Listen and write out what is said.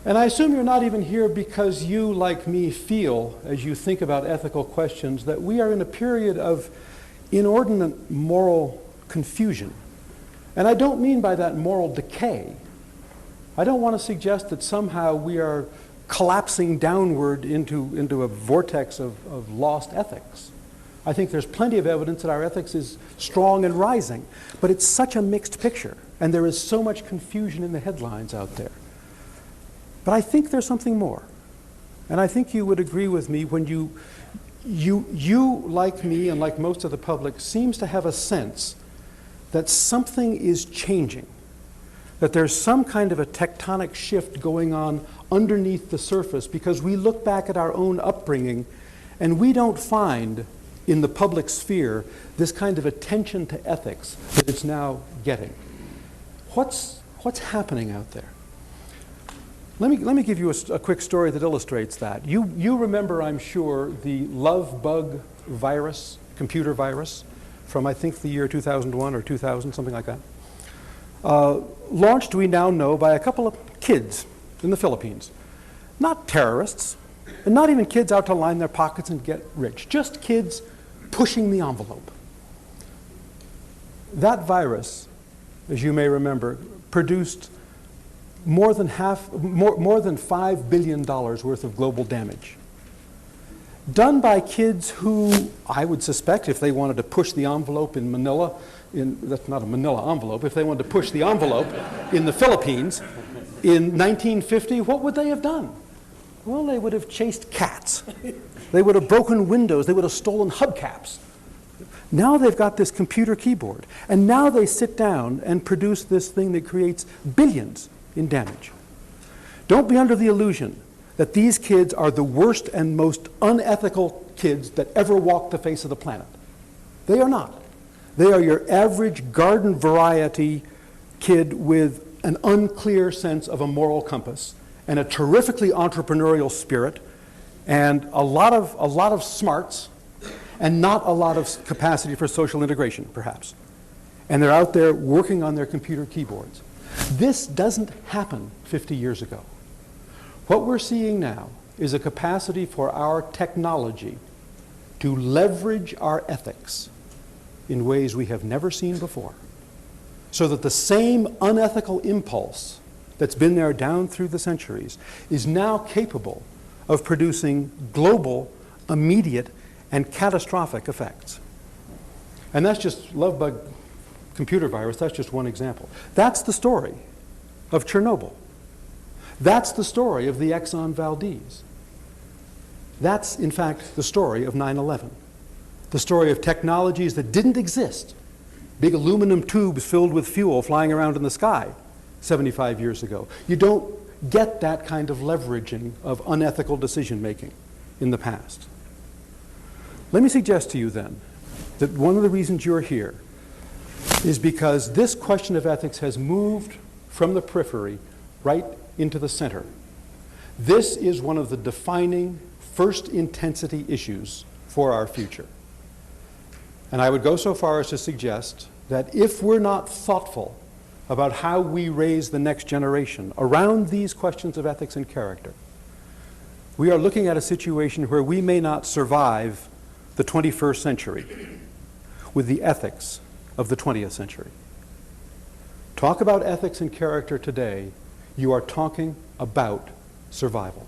And I assume you're not even here because you, like me, feel, as you think about ethical questions, that we are in a period of inordinate moral confusion. And I don't mean by that moral decay. I don't want to suggest that somehow we are collapsing downward into a vortex of lost ethics. I think there's plenty of evidence that our ethics is strong and rising, but it's such a mixed picture, and there is so much confusion in the headlines out there. But I think there's something more. And I think you would agree with me when you, like me and like most of the public, seems to have a sense that something is changing, that there's some kind of a tectonic shift going on underneath the surface, because we look back at our own upbringing and we don't find in the public sphere this kind of attention to ethics that it's now getting. What's happening out there? Let me give you a quick story that illustrates that. You remember, I'm sure, the love bug virus, computer virus, from I think the year 2001 or 2000, something like that. Launched, we now know, by a couple of kids in the Philippines. Not terrorists, and not even kids out to line their pockets and get rich. Just kids pushing the envelope. That virus, as you may remember, produced more than $5 billion worth of global damage. Done by kids who, I would suspect, if they wanted to push the envelope in Manila, that's not a Manila envelope, if they wanted to push the envelope in the Philippines in 1950, what would they have done? Well, they would have chased cats. They would have broken windows. They would have stolen hubcaps. Now they've got this computer keyboard, and now they sit down and produce this thing that creates billions in damage. Don't be under the illusion that these kids are the worst and most unethical kids that ever walked the face of the planet. They are not. They are your average garden variety kid with an unclear sense of a moral compass and a terrifically entrepreneurial spirit and a lot of smarts and not a lot of capacity for social integration, perhaps. And they're out there working on their computer keyboards. This doesn't happen 50 years ago. What we're seeing now is a capacity for our technology to leverage our ethics in ways we have never seen before, so that the same unethical impulse that's been there down through the centuries is now capable of producing global, immediate, and catastrophic effects. And that's just love bug computer virus, that's just one example. That's the story of Chernobyl. That's the story of the Exxon Valdez. That's, in fact, the story of 9/11. The story of technologies that didn't exist. Big aluminum tubes filled with fuel flying around in the sky 75 years ago. You don't get that kind of leveraging of unethical decision-making in the past. Let me suggest to you then that one of the reasons you're here is because this question of ethics has moved from the periphery right into the center. This is one of the defining first intensity issues for our future. And I would go so far as to suggest that if we're not thoughtful about how we raise the next generation around these questions of ethics and character, we are looking at a situation where we may not survive the 21st century with the ethics of the 20th century. Talk about ethics and character today, you are talking about survival.